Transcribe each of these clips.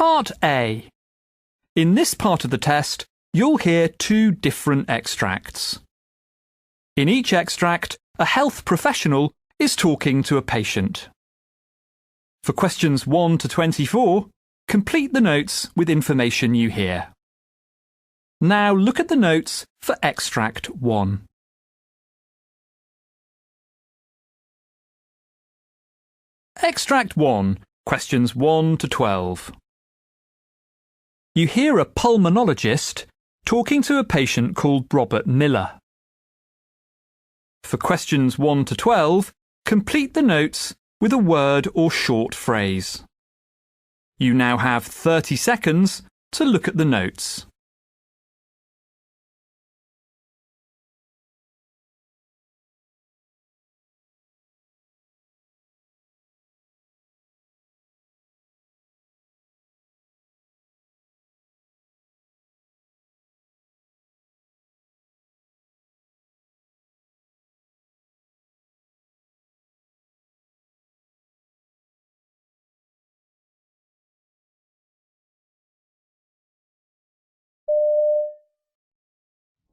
Part A. In this part of the test, you'll hear two different extracts. In each extract, a health professional is talking to a patient. For questions 1 to 24, complete the notes with information you hear. Now look at the notes for Extract 1. Extract 1, questions 1 to 12. You hear a pulmonologist talking to a patient called Robert Miller. For questions 1 to 12, complete the notes with a word or short phrase. You now have 30 seconds to look at the notes.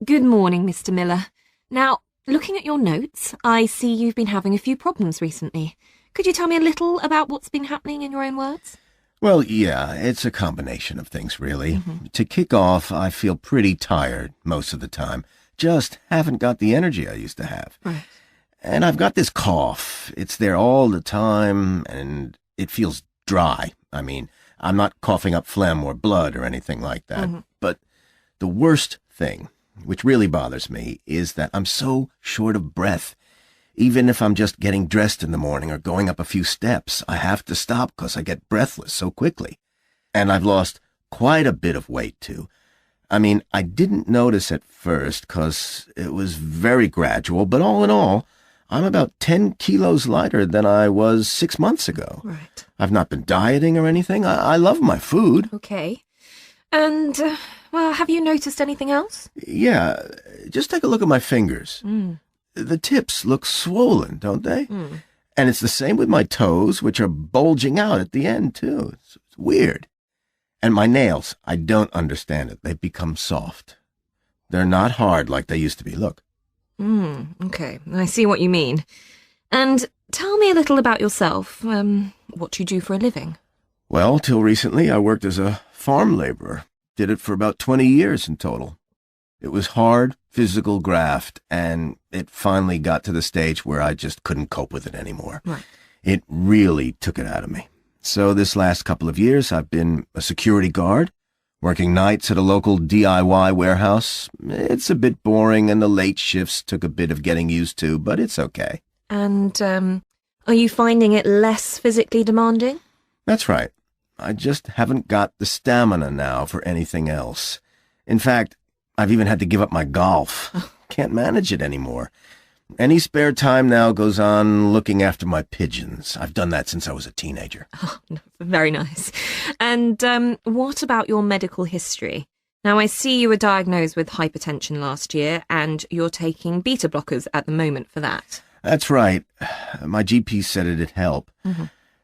Good morning, Mr. Miller. Now, looking at your notes, I see you've been having a few problems recently. Could you tell me a little about what's been happening in your own words? Well, yeah, it's a combination of things, really. To kick off, I feel pretty tired most of the time. Just haven't got the energy I used to have. Right. And I've got this cough. It's there all the time, and it feels dry. I mean, I'm not coughing up phlegm or blood or anything like that. But the worst thing, which really bothers me, is that I'm so short of breath. Even if I'm just getting dressed in the morning or going up a few steps, I have to stop because I get breathless so quickly. And I've lost quite a bit of weight, too. I mean, I didn't notice at first because it was very gradual, but all in all, I'm about 10 kilos lighter than I was 6 months ago. Right. I've not been dieting or anything. I love my food. Okay. And, well, have you noticed anything else? Yeah, just take a look at my fingers. The tips look swollen, don't they? And it's the same with my toes, which are bulging out at the end, too. It's weird. And my nails, I don't understand it. They've become soft. They're not hard like they used to be. Look. Okay. I see what you mean. And tell me a little about yourself. What you do for a living. Well, till recently, I worked as a farm laborer. Did it for about 20 years in total. It was hard, physical graft, and it finally got to the stage where I just couldn't cope with it anymore. Right. It really took it out of me. So this last couple of years, I've been a security guard, working nights at a local DIY warehouse. It's a bit boring, and the late shifts took a bit of getting used to, but it's okay. And, are you finding it less physically demanding? That's right. I just haven't got the stamina now for anything else. In fact, I've even had to give up my golf. Can't manage it anymore. Any spare time now goes on looking after my pigeons. I've done that since I was a teenager. Oh, very nice. And what about your medical history? Now, I see you were diagnosed with hypertension last year, and you're taking beta blockers at the moment for that. That's right. My GP said it'd help.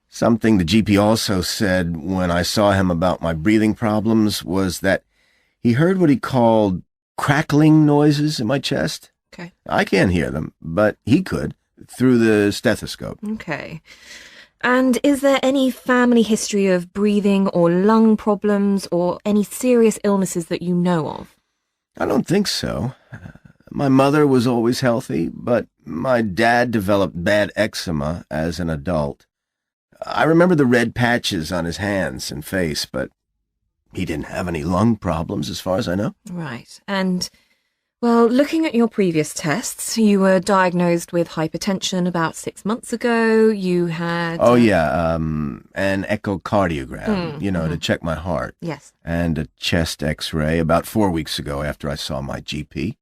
Something the GP also said when I saw him about my breathing problems was that he heard what he called crackling noises in my chest. Okay. I can't hear them, but he could through the stethoscope. Okay. And is there any family history of breathing or lung problems or any serious illnesses that you know of? I don't think so. My mother was always healthy, but my dad developed bad eczema as an adult. I remember the red patches on his hands and face, but he didn't have any lung problems as far as I know. Right. And, well, looking at your previous tests, you were diagnosed with hypertension about 6 months ago. You had... an echocardiogram, to check my heart. Yes. And a chest x-ray about 4 weeks ago after I saw my GP.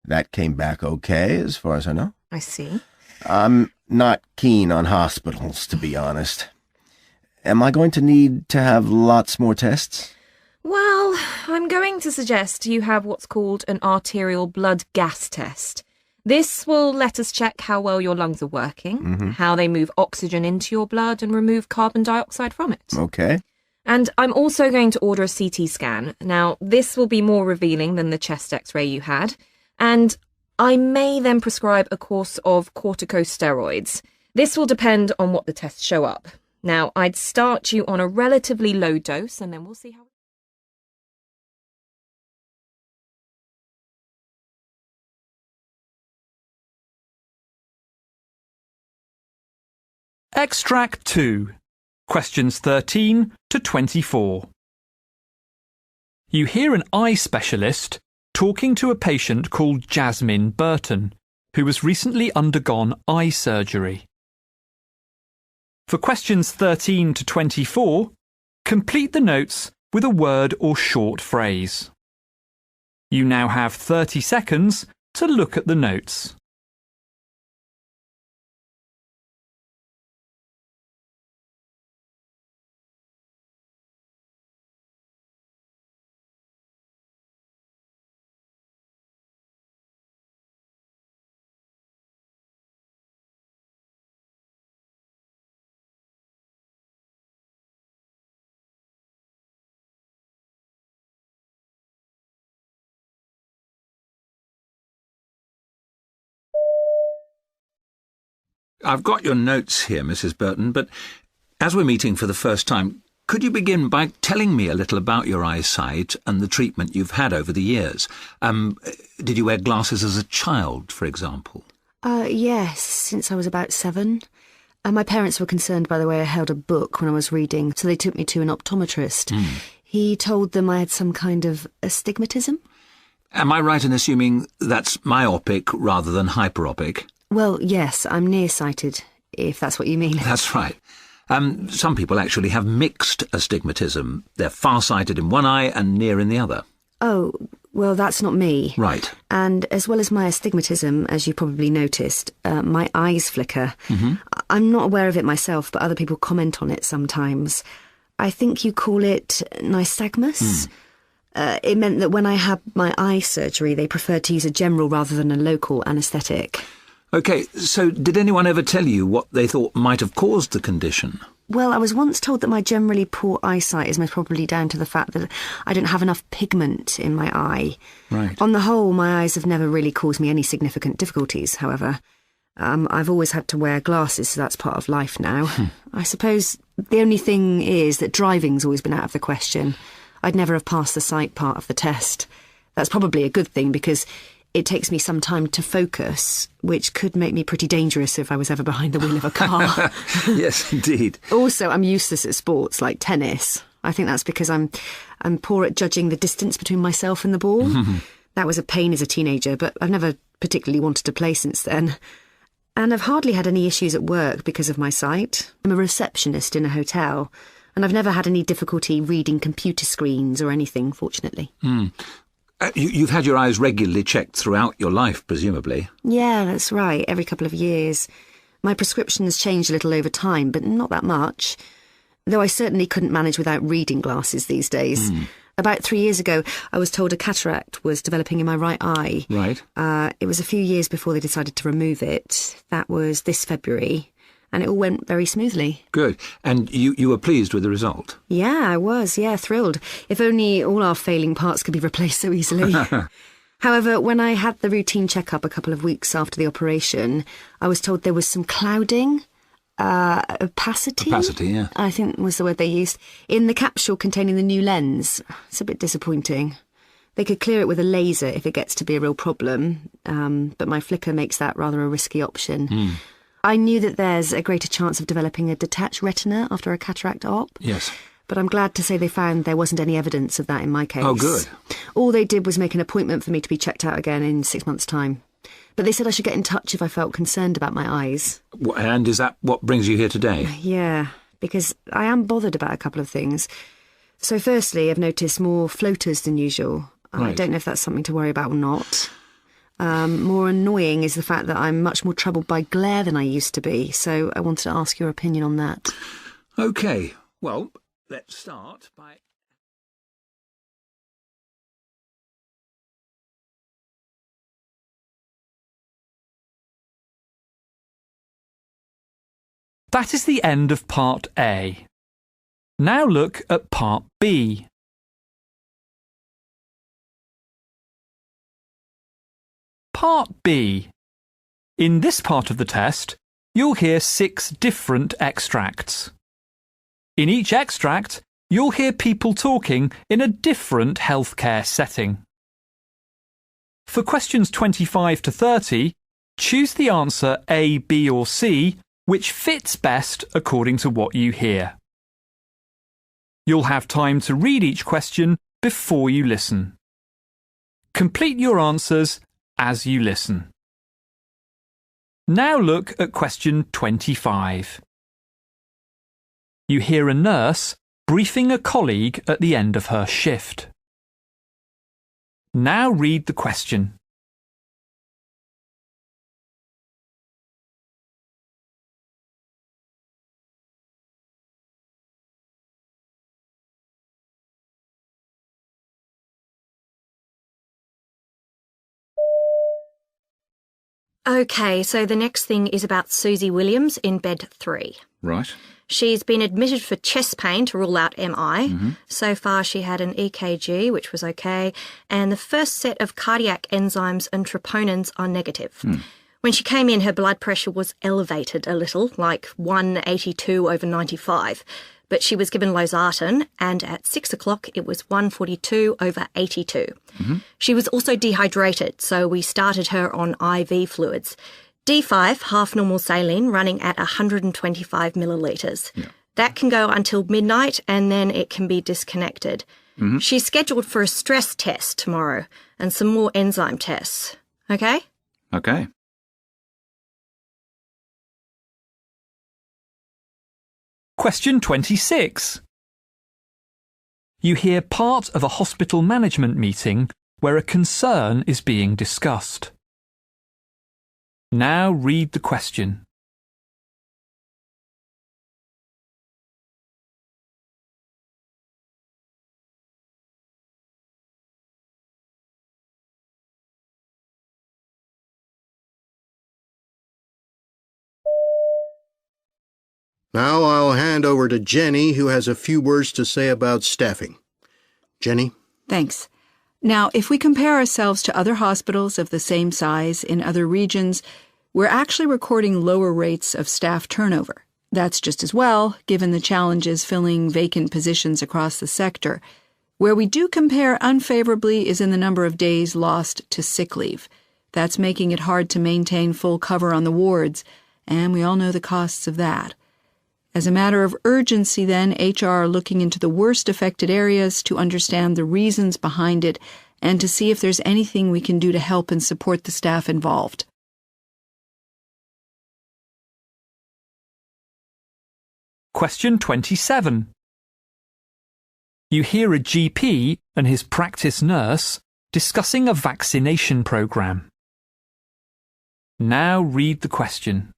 That came back okay, as far as I know. I see. I'm not keen on hospitals, to be honest. Am I going to need to have lots more tests? Well, I'm going to suggest you have what's called an arterial blood gas test. This will let us check how well your lungs are working, how they move oxygen into your blood and remove carbon dioxide from it. Okay. And I'm also going to order a CT scan. Now, this will be more revealing than the chest x-ray you had. And I may then prescribe a course of corticosteroids. This will depend on what the tests show up. Now, I'd start you on a relatively low dose, and then we'll see how... Extract 2. Questions 13 to 24. You hear an eye specialist talking to a patient called Jasmine Burton, who has recently undergone eye surgery. For questions 13 to 24, complete the notes with a word or short phrase. You now have 30 seconds to look at the notes. I've got your notes here, Mrs. Burton, but as we're meeting for the first time, could you begin by telling me a little about your eyesight and the treatment you've had over the years? Did you wear glasses as a child, for example? Yes, since I was about 7. My parents were concerned by the way I held a book when I was reading, so they took me to an optometrist. He told them I had some kind of astigmatism. Am I right in assuming that's myopic rather than hyperopic? Well, yes, I'm nearsighted, if that's what you mean. That's right. Some people actually have mixed astigmatism. They're far-sighted in one eye and near in the other. Oh, well, that's not me. Right. And as well as my astigmatism, as you probably noticed, my eyes flicker. I'm not aware of it myself, but other people comment on it sometimes. I think you call it nystagmus. It meant that when I had my eye surgery, they preferred to use a general rather than a local anaesthetic. OK, so did anyone ever tell you what they thought might have caused the condition? Well, I was once told that my generally poor eyesight is most probably down to the fact that I don't have enough pigment in my eye. Right. On the whole, my eyes have never really caused me any significant difficulties, however. I've always had to wear glasses, so that's part of life now. I suppose the only thing is that driving's always been out of the question. I'd never have passed the sight part of the test. That's probably a good thing because it takes me some time to focus, which could make me pretty dangerous if I was ever behind the wheel of a car. Yes, indeed. Also, I'm useless at sports like tennis. I think that's because I'm poor at judging the distance between myself and the ball. That was a pain as a teenager, but I've never particularly wanted to play since then. And I've hardly had any issues at work because of my sight. I'm a receptionist in a hotel, and I've never had any difficulty reading computer screens or anything, fortunately. You've had your eyes regularly checked throughout your life, presumably. Yeah, that's right, every couple of years. My prescription has changed a little over time, but not that much. Though I certainly couldn't manage without reading glasses these days. About 3 years ago, I was told a cataract was developing in my right eye. Right. It was a few years before they decided to remove it. That was this February. And it all went very smoothly. Good. And you were pleased with the result? Yeah, I was, thrilled. If only all our failing parts could be replaced so easily. However, when I had the routine checkup a couple of weeks after the operation, I was told there was some clouding, opacity? Opacity, yeah. I think was the word they used, in the capsule containing the new lens. It's a bit disappointing. They could clear it with a laser if it gets to be a real problem, but my flicker makes that rather a risky option. I knew that there's a greater chance of developing a detached retina after a cataract op. Yes. But I'm glad to say they found there wasn't any evidence of that in my case. Oh, good. All they did was make an appointment for me to be checked out again in 6 months' time. But they said I should get in touch if I felt concerned about my eyes. And is that what brings you here today? Yeah, because I am bothered about a couple of things. So firstly, I've noticed more floaters than usual. Right. I don't know if that's something to worry about or not. More annoying is the fact that I'm much more troubled by glare than I used to be, so I wanted to ask your opinion on that. OK, well, let's start by... That is the end of Part A. Now look at Part B. Part B. In this part of the test, you'll hear 6 different extracts. In each extract, you'll hear people talking in a different healthcare setting. For questions 25 to 30, choose the answer A, B or C which fits best according to what you hear. You'll have time to read each question before you listen. Complete your answers as you listen. Now look at question 25. You hear a nurse briefing a colleague at the end of her shift. Now read the question. OK, so the next thing is about Susie Williams in bed 3. Right. She's been admitted for chest pain to rule out MI. So far she had an EKG, which was OK, and the first set of cardiac enzymes and troponins are negative. When she came in, her blood pressure was elevated a little, like 182/95, but she was given losartan, and at 6 o'clock it was 142/82. She was also dehydrated, so we started her on IV fluids. D5, half normal saline, running at 125 millilitres. That can go until midnight and then it can be disconnected. She's scheduled for a stress test tomorrow and some more enzyme tests. OK? OK. Question 26. You hear part of a hospital management meeting where a concern is being discussed. Now read the question. Now I'll hand over to Jenny, who has a few words to say about staffing. Jenny? Thanks. Now, if we compare ourselves to other hospitals of the same size in other regions, we're actually recording lower rates of staff turnover. That's just as well, given the challenges filling vacant positions across the sector. Where we do compare unfavorably is in the number of days lost to sick leave. That's making it hard to maintain full cover on the wards, and we all know the costs of that. As a matter of urgency, then, HR are looking into the worst affected areas to understand the reasons behind it and to see if there's anything we can do to help and support the staff involved. Question 27. You hear a GP and his practice nurse discussing a vaccination program. Now read the question.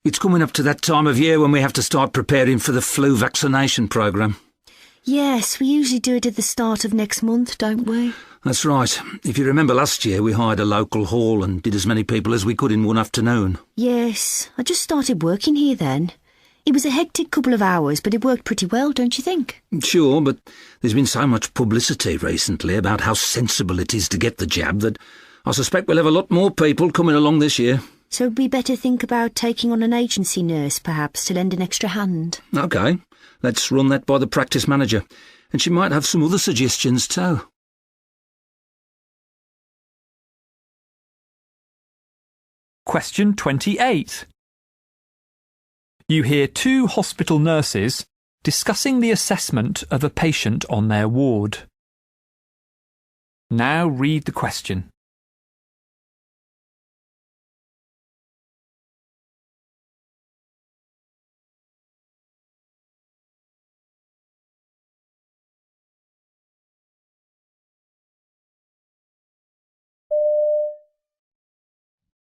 It's coming up to that time of year when we have to start preparing for the flu vaccination programme. Yes, we usually do it at the start of next month, don't we? That's right. If you remember last year, we hired a local hall and did as many people as we could in one afternoon. Yes, I just started working here then. It was a hectic couple of hours, but it worked pretty well, don't you think? Sure, but there's been so much publicity recently about how sensible it is to get the jab that I suspect we'll have a lot more people coming along this year. So we better think about taking on an agency nurse, perhaps, to lend an extra hand. OK, let's run that by the practice manager, and she might have some other suggestions too. Question 28. You hear 2 hospital nurses discussing the assessment of a patient on their ward. Now read the question.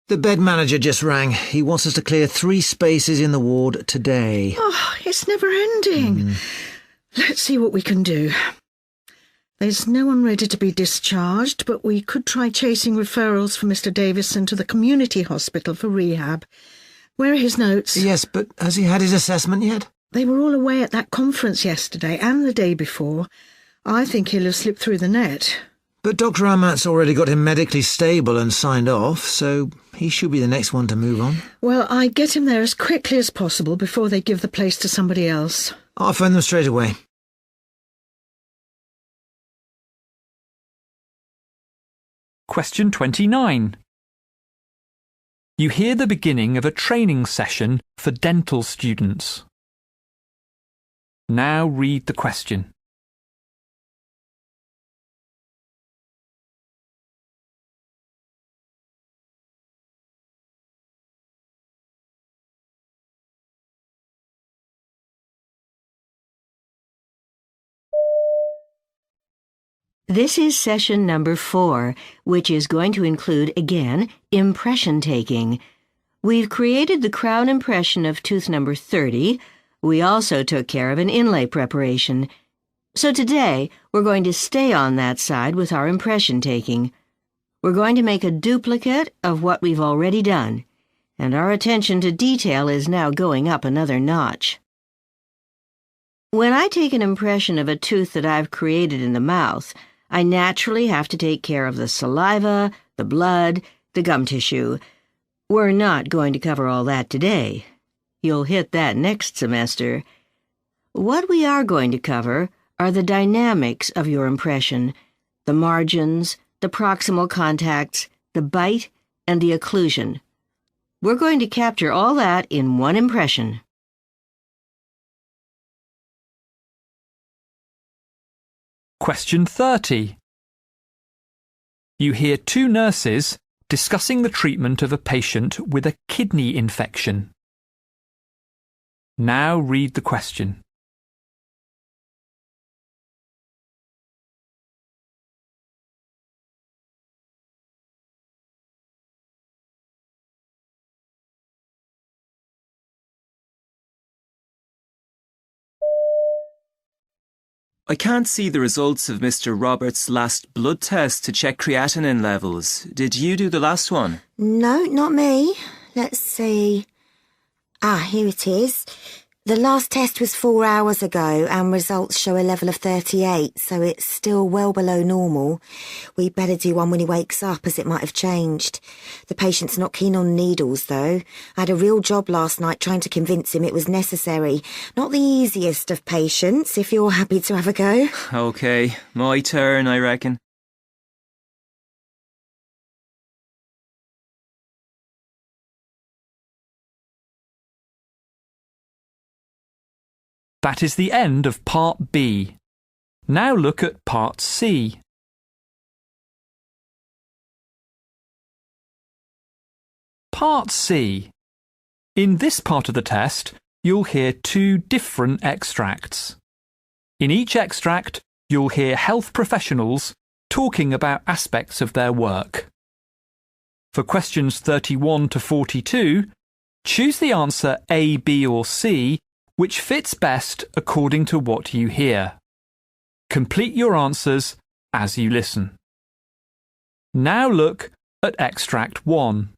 The bed manager just rang. He wants us to clear 3 spaces in the ward today. Oh, it's never ending. Let's see what we can do. There's no one ready to be discharged, but we could try chasing referrals for Mr. Davison to the community hospital for rehab. Where are his notes? Yes, but has he had his assessment yet? They were all away at that conference yesterday and the day before. I think he'll have slipped through the net. But Dr. Amat's already got him medically stable and signed off, so he should be the next one to move on. Well, I'd get him there as quickly as possible before they give the place to somebody else. I'll phone them straight away. Question 29. You hear the beginning of a training session for dental students. Now read the question. This is session number 4, which is going to include, again, impression taking. We've created the crown impression of tooth number 30. We also took care of an inlay preparation. So today, we're going to stay on that side with our impression taking. We're going to make a duplicate of what we've already done, and our attention to detail is now going up another notch. When I take an impression of a tooth that I've created in the mouth, I naturally have to take care of the saliva, the blood, the gum tissue. We're not going to cover all that today. You'll hit that next semester. What we are going to cover are the dynamics of your impression, the margins, the proximal contacts, the bite, and the occlusion. We're going to capture all that in one impression. Question 30. You hear 2 nurses discussing the treatment of a patient with a kidney infection. Now read the question. I can't see the results of Mr. Roberts' last blood test to check creatinine levels. Did you do the last one? No, not me. Let's see. Here it is. The last test was 4 hours ago and results show a level of 38, so it's still well below normal. We'd better do one when he wakes up, as it might have changed. The patient's not keen on needles, though. I had a real job last night trying to convince him it was necessary. Not the easiest of patients, if you're happy to have a go. OK, my turn, I reckon. That is the end of Part B. Now look at Part C. Part C. In this part of the test, you'll hear 2 different extracts. In each extract, you'll hear health professionals talking about aspects of their work. For questions 31 to 42, choose the answer A, B or C which fits best according to what you hear. Complete your answers as you listen. Now look at Extract 1.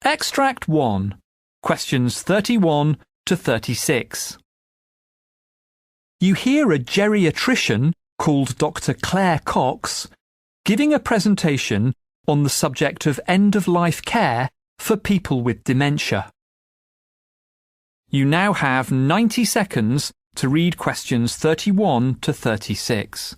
Extract 1, questions 31 to 36. You hear a geriatrician called Dr. Claire Cox giving a presentation on the subject of end-of-life care for people with dementia. You now have 90 seconds to read questions 31 to 36.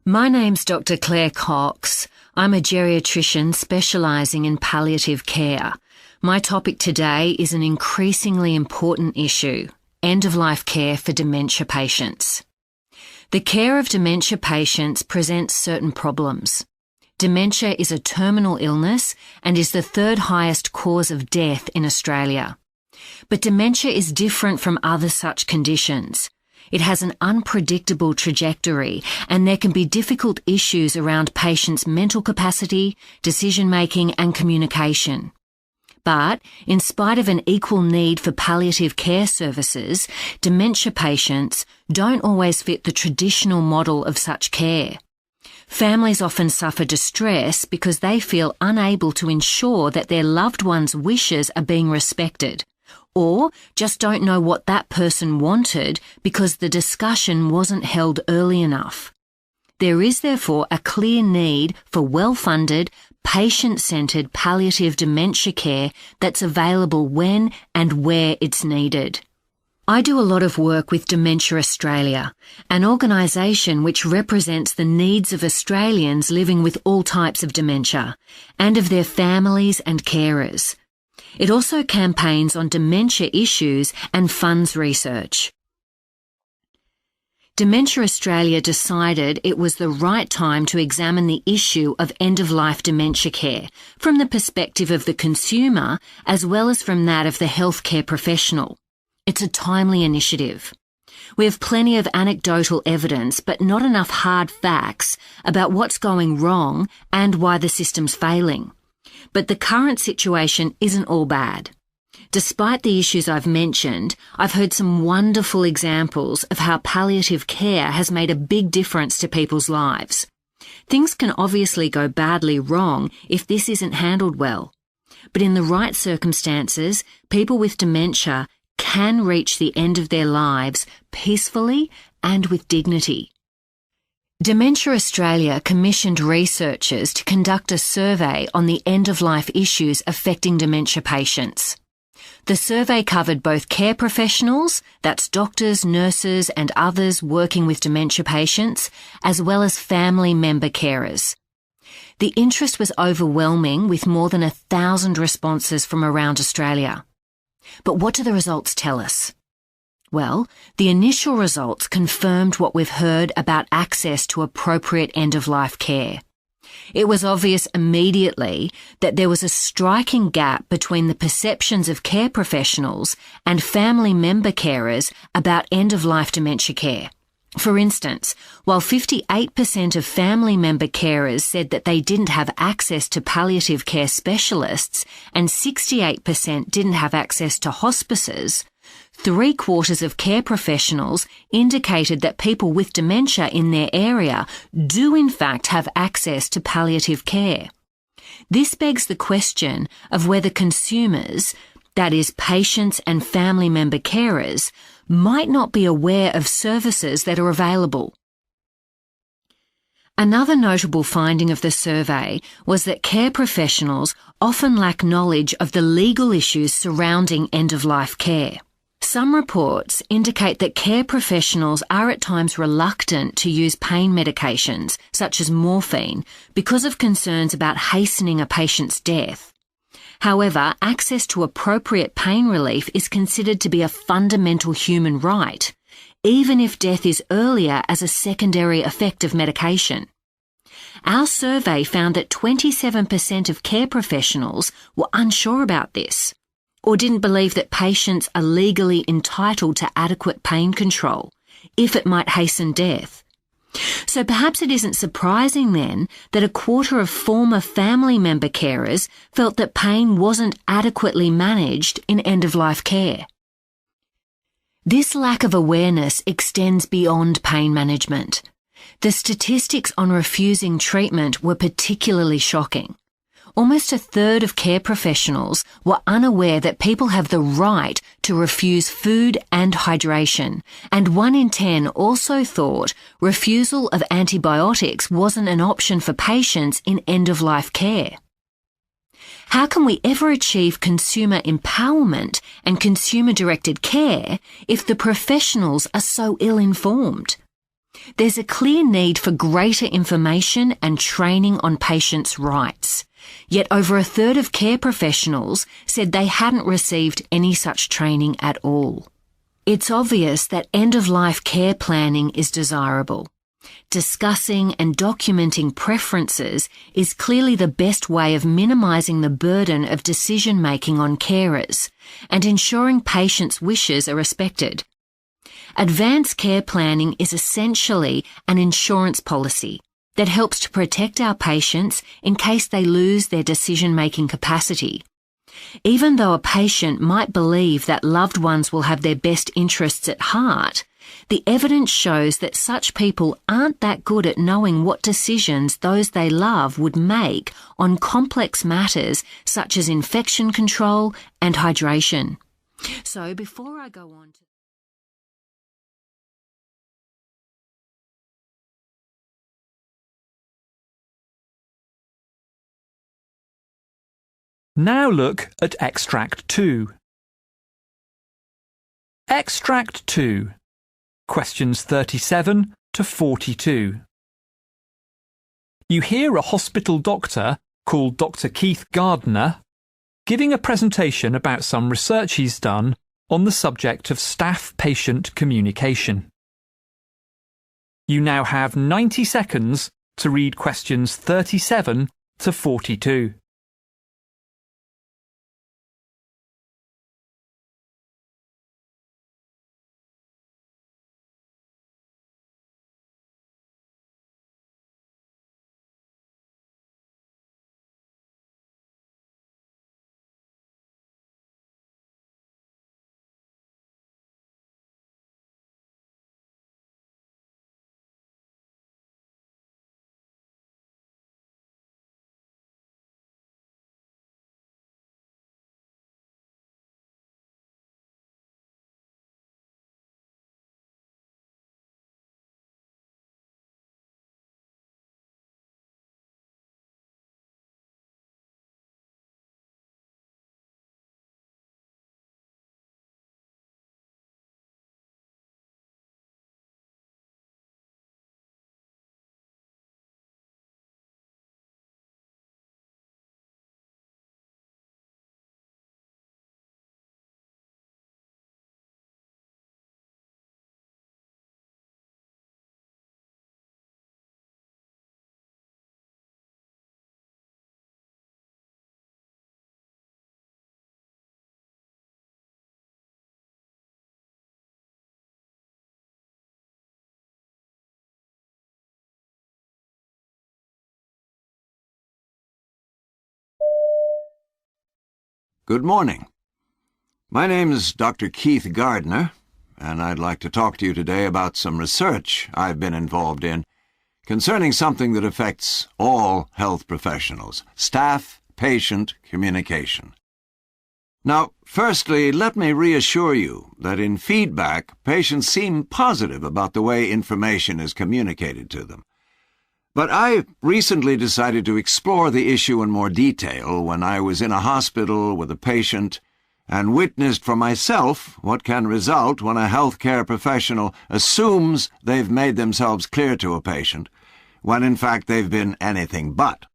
My name's Dr. Claire Cox. I'm a geriatrician specialising in palliative care. My topic today is an increasingly important issue: end-of-life care for dementia patients. The care of dementia patients presents certain problems. Dementia is a terminal illness and is the third highest cause of death in Australia. But dementia is different from other such conditions. It has an unpredictable trajectory, and there can be difficult issues around patients' mental capacity, decision-making and communication. But, in spite of an equal need for palliative care services, dementia patients don't always fit the traditional model of such care. Families often suffer distress because they feel unable to ensure that their loved one's wishes are being respected, or just don't know what that person wanted because the discussion wasn't held early enough. There is therefore a clear need for well-funded, patient-centred palliative dementia care that's available when and where it's needed. I do a lot of work with Dementia Australia, an organisation which represents the needs of Australians living with all types of dementia, and of their families and carers. It also campaigns on dementia issues and funds research. Dementia Australia decided it was the right time to examine the issue of end-of-life dementia care from the perspective of the consumer as well as from that of the healthcare professional. It's a timely initiative. We have plenty of anecdotal evidence but not enough hard facts about what's going wrong and why the system's failing. But the current situation isn't all bad. Despite the issues I've mentioned, I've heard some wonderful examples of how palliative care has made a big difference to people's lives. Things can obviously go badly wrong if this isn't handled well. But in the right circumstances, people with dementia can reach the end of their lives peacefully and with dignity. Dementia Australia commissioned researchers to conduct a survey on the end-of-life issues affecting dementia patients. The survey covered both care professionals, that's doctors, nurses and others working with dementia patients, as well as family member carers. The interest was overwhelming with more than 1,000 responses from around Australia. But what do the results tell us? Well, the initial results confirmed what we've heard about access to appropriate end-of-life care. It was obvious immediately that there was a striking gap between the perceptions of care professionals and family member carers about end-of-life dementia care. For instance, while 58% of family member carers said that they didn't have access to palliative care specialists and 68% didn't have access to hospices, 3/4 of care professionals indicated that people with dementia in their area do in fact have access to palliative care. This begs the question of whether consumers, that is patients and family member carers, might not be aware of services that are available. Another notable finding of the survey was that care professionals often lack knowledge of the legal issues surrounding end-of-life care. Some reports indicate that care professionals are at times reluctant to use pain medications, such as morphine, because of concerns about hastening a patient's death. However, access to appropriate pain relief is considered to be a fundamental human right, even if death is earlier as a secondary effect of medication. Our survey found that 27% of care professionals were unsure about this, or didn't believe that patients are legally entitled to adequate pain control, if it might hasten death. So perhaps it isn't surprising then that 1/4 of former family member carers felt that pain wasn't adequately managed in end-of-life care. This lack of awareness extends beyond pain management. The statistics on refusing treatment were particularly shocking. Almost 1/3 of care professionals were unaware that people have the right to refuse food and hydration, and 1 in 10 also thought refusal of antibiotics wasn't an option for patients in end-of-life care. How can we ever achieve consumer empowerment and consumer-directed care if the professionals are so ill-informed? There's a clear need for greater information and training on patients' rights. Yet over a third of care professionals said they hadn't received any such training at all. It's obvious that end-of-life care planning is desirable. Discussing and documenting preferences is clearly the best way of minimising the burden of decision-making on carers and ensuring patients' wishes are respected. Advanced care planning is essentially an insurance policy that helps to protect our patients in case they lose their decision-making capacity. Even though a patient might believe that loved ones will have their best interests at heart, the evidence shows that such people aren't that good at knowing what decisions those they love would make on complex matters such as infection control and hydration. So before I go on to... Now look at Extract 2. Extract 2. Questions 37 to 42. You hear a hospital doctor called Dr. Keith Gardner giving a presentation about some research he's done on the subject of staff-patient communication. You now have 90 seconds to read questions 37 to 42. Good morning. My name is Dr. Keith Gardner, and I'd like to talk to you today about some research I've been involved in concerning something that affects all health professionals: staff-patient communication. Now, firstly, let me reassure you that in feedback, patients seem positive about the way information is communicated to them. But I recently decided to explore the issue in more detail when I was in a hospital with a patient and witnessed for myself what can result when a healthcare professional assumes they've made themselves clear to a patient, when in fact they've been anything but.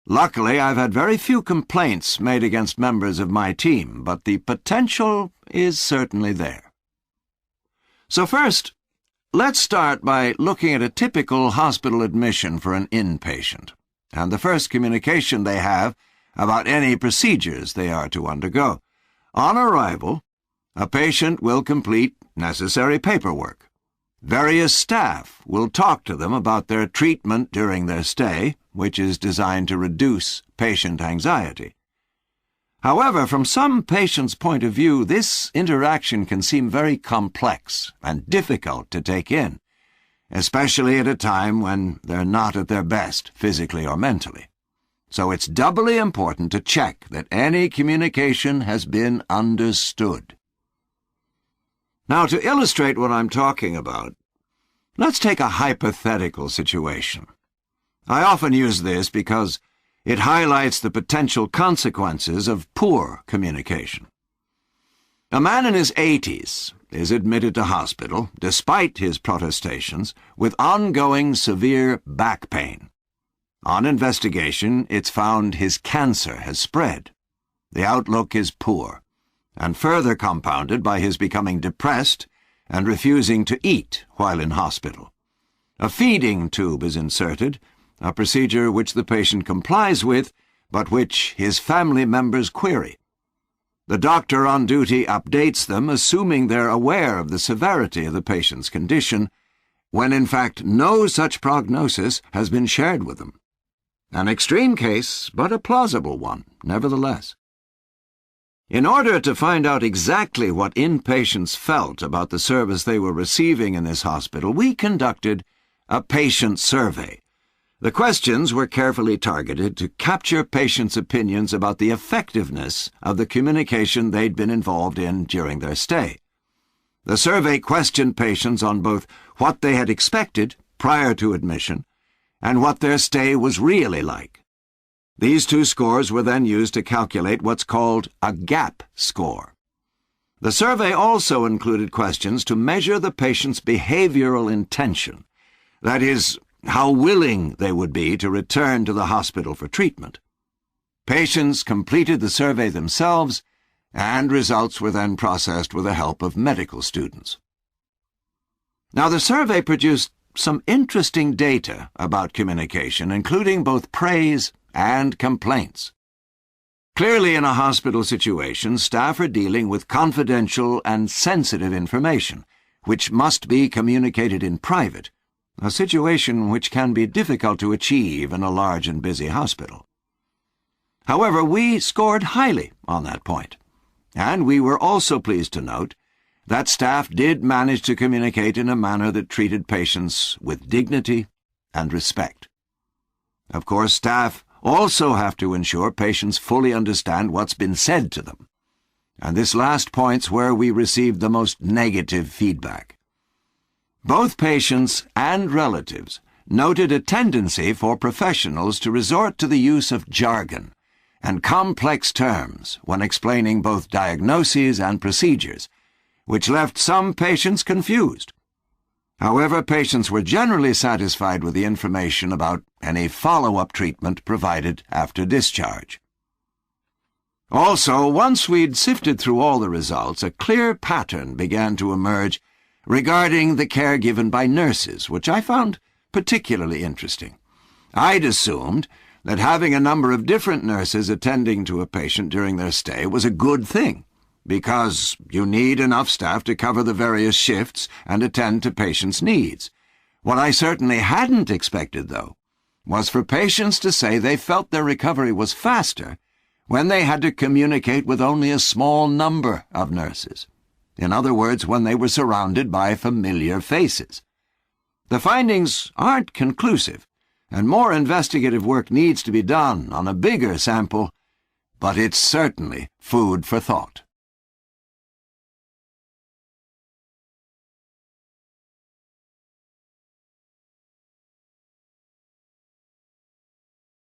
Luckily, I've had very few complaints made against members of my team, but the potential is certainly there. So first, let's start by looking at a typical hospital admission for an inpatient, and the first communication they have about any procedures they are to undergo. On arrival, a patient will complete necessary paperwork. Various staff will talk to them about their treatment during their stay, which is designed to reduce patient anxiety. However, from some patients' point of view, this interaction can seem very complex and difficult to take in, especially at a time when they're not at their best, physically or mentally. So it's doubly important to check that any communication has been understood. Now, to illustrate what I'm talking about, let's take a hypothetical situation. I often use this because it highlights the potential consequences of poor communication. A man in his 80s is admitted to hospital, despite his protestations, with ongoing severe back pain. On investigation, it's found his cancer has spread. The outlook is poor, and further compounded by his becoming depressed and refusing to eat while in hospital. A feeding tube is inserted, a procedure which the patient complies with, but which his family members query. The doctor on duty updates them, assuming they're aware of the severity of the patient's condition, when in fact no such prognosis has been shared with them. An extreme case, but a plausible one, nevertheless. In order to find out exactly what inpatients felt about the service they were receiving in this hospital, we conducted a patient survey. The questions were carefully targeted to capture patients' opinions about the effectiveness of the communication they'd been involved in during their stay. The survey questioned patients on both what they had expected prior to admission and what their stay was really like. These two scores were then used to calculate what's called a gap score. The survey also included questions to measure the patient's behavioral intention, that is, how willing they would be to return to the hospital for treatment. Patients completed the survey themselves, and results were then processed with the help of medical students. Now, the survey produced some interesting data about communication, including both praise and complaints. Clearly, in a hospital situation, staff are dealing with confidential and sensitive information, which must be communicated in private, a situation which can be difficult to achieve in a large and busy hospital. However, we scored highly on that point, and we were also pleased to note that staff did manage to communicate in a manner that treated patients with dignity and respect. Of course, staff also have to ensure patients fully understand what's been said to them, and this last point's where we received the most negative feedback. Both patients and relatives noted a tendency for professionals to resort to the use of jargon and complex terms when explaining both diagnoses and procedures, which left some patients confused. However, patients were generally satisfied with the information about any follow-up treatment provided after discharge. Also, once we'd sifted through all the results, a clear pattern began to emerge regarding the care given by nurses, which I found particularly interesting. I'd assumed that having a number of different nurses attending to a patient during their stay was a good thing, because you need enough staff to cover the various shifts and attend to patients' needs. What I certainly hadn't expected, though, was for patients to say they felt their recovery was faster when they had to communicate with only a small number of nurses. In other words, when they were surrounded by familiar faces. The findings aren't conclusive, and more investigative work needs to be done on a bigger sample, but it's certainly food for thought.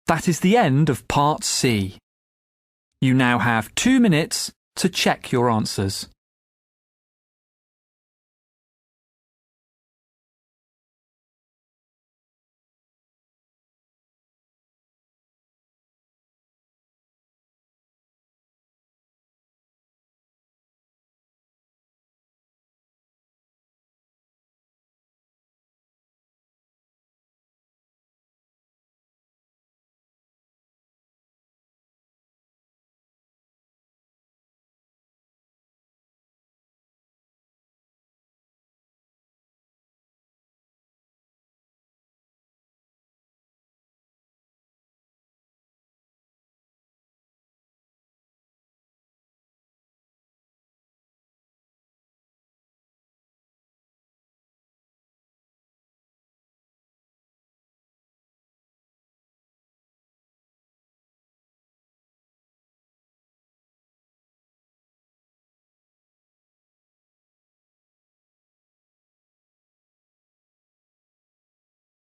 That is the end of Part C. You now have 2 minutes to check your answers.